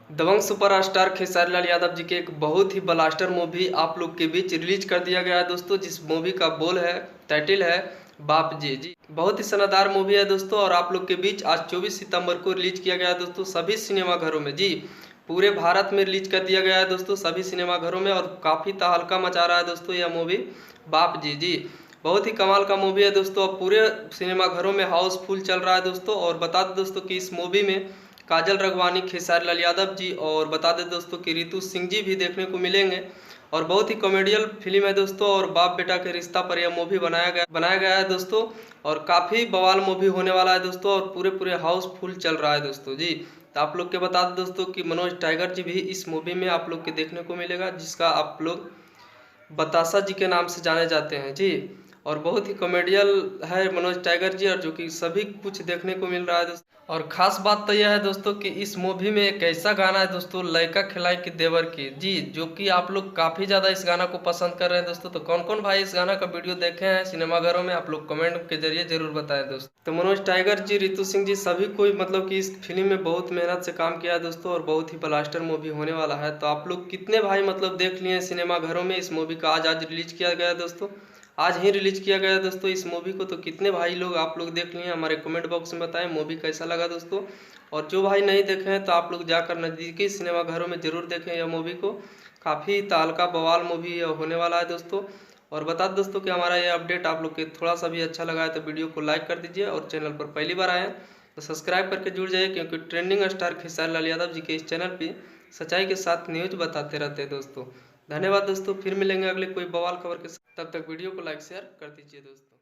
दबंग superstar Khesari Lal Yadav ji के एक बहुत ही ब्लास्टर मूवी आप लोग के बीच रिलीज कर दिया गया है दोस्तों, जिस मूवी का टाइटल है बाप जी। जी बहुत ही शानदार मूवी है दोस्तों, और आप लोग के बीच आज 24 सितंबर को रिलीज किया गया है दोस्तों सभी सिनेमा घरों में। जी पूरे भारत में रिलीज कर दिया गया है दोस्तों सभी सिनेमा घरों में, और काफ़ी तहलका मचा रहा है दोस्तों यह मूवी बाप जी। जी बहुत ही कमाल का मूवी है दोस्तों, अब पूरे सिनेमा घरों में हाउसफुल चल रहा है दोस्तों। और बता दें दोस्तों कि इस मूवी में काजल रघवानी, खेसारी लाल यादव जी, और बता दें दोस्तों कि रितु सिंह जी भी देखने को मिलेंगे। और बहुत ही कॉमेडियल फिल्म है दोस्तों, और बाप बेटा के रिश्ता पर यह मूवी बनाया गया है दोस्तों, और काफ़ी बवाल मूवी होने वाला है दोस्तों, और पूरे पूरे हाउसफुल चल रहा है दोस्तों। जी तो आप लोग के बता दें दोस्तों कि मनोज टाइगर जी भी इस मूवी में आप लोग के देखने को मिलेगा, जिसका आप लोग बतासा जी के नाम से जाने जाते हैं। जी और बहुत ही कॉमेडियल है मनोज टाइगर जी, और जो कि सभी कुछ देखने को मिल रहा है दोस्तों। और ख़ास बात तो यह है दोस्तों कि इस मूवी में एक ऐसा गाना है दोस्तों, लड़का खिलाई की देवर की। जी जो कि आप लोग काफ़ी ज़्यादा इस गाना को पसंद कर रहे हैं दोस्तों। तो कौन कौन भाई इस गाना का वीडियो देखे हैं सिनेमाघरों में, आप लोग कमेंट के जरिए जरूर बताएं दोस्तों। तो मनोज टाइगर जी, रितु सिंह जी, सभी कोई मतलब कि इस फिल्म में बहुत मेहनत से काम किया है दोस्तों, और बहुत ही ब्लास्टर मूवी होने वाला है। तो आप लोग कितने भाई मतलब देख लिए सिनेमा घरों में इस मूवी का? आज रिलीज किया गया दोस्तों, आज ही रिलीज किया गया दोस्तों इस मूवी को। तो कितने भाई लोग आप लोग देख लिए हमारे कमेंट बॉक्स में बताएं मूवी कैसा लगा दोस्तों। और जो भाई नहीं देखे हैं तो आप लोग जाकर नज़दीकी सिनेमा घरों में ज़रूर देखें यह मूवी को, काफ़ी तालका बवाल मूवी होने वाला है दोस्तों। और बता दें दोस्तों कि हमारा ये अपडेट आप लोग के थोड़ा सा भी अच्छा लगा है तो वीडियो को लाइक कर दीजिए, और चैनल पर पहली बार आए हैं तो सब्सक्राइब करके जुड़ जाइए, क्योंकि ट्रेंडिंग स्टार खेसारी लाल यादव जी के इस चैनल पर सच्चाई के साथ न्यूज बताते रहते हैं दोस्तों। धन्यवाद दोस्तों, फिर मिलेंगे अगले कोई बवाल खबर के साथ। तब तक वीडियो को लाइक शेयर कर दीजिए दोस्तों।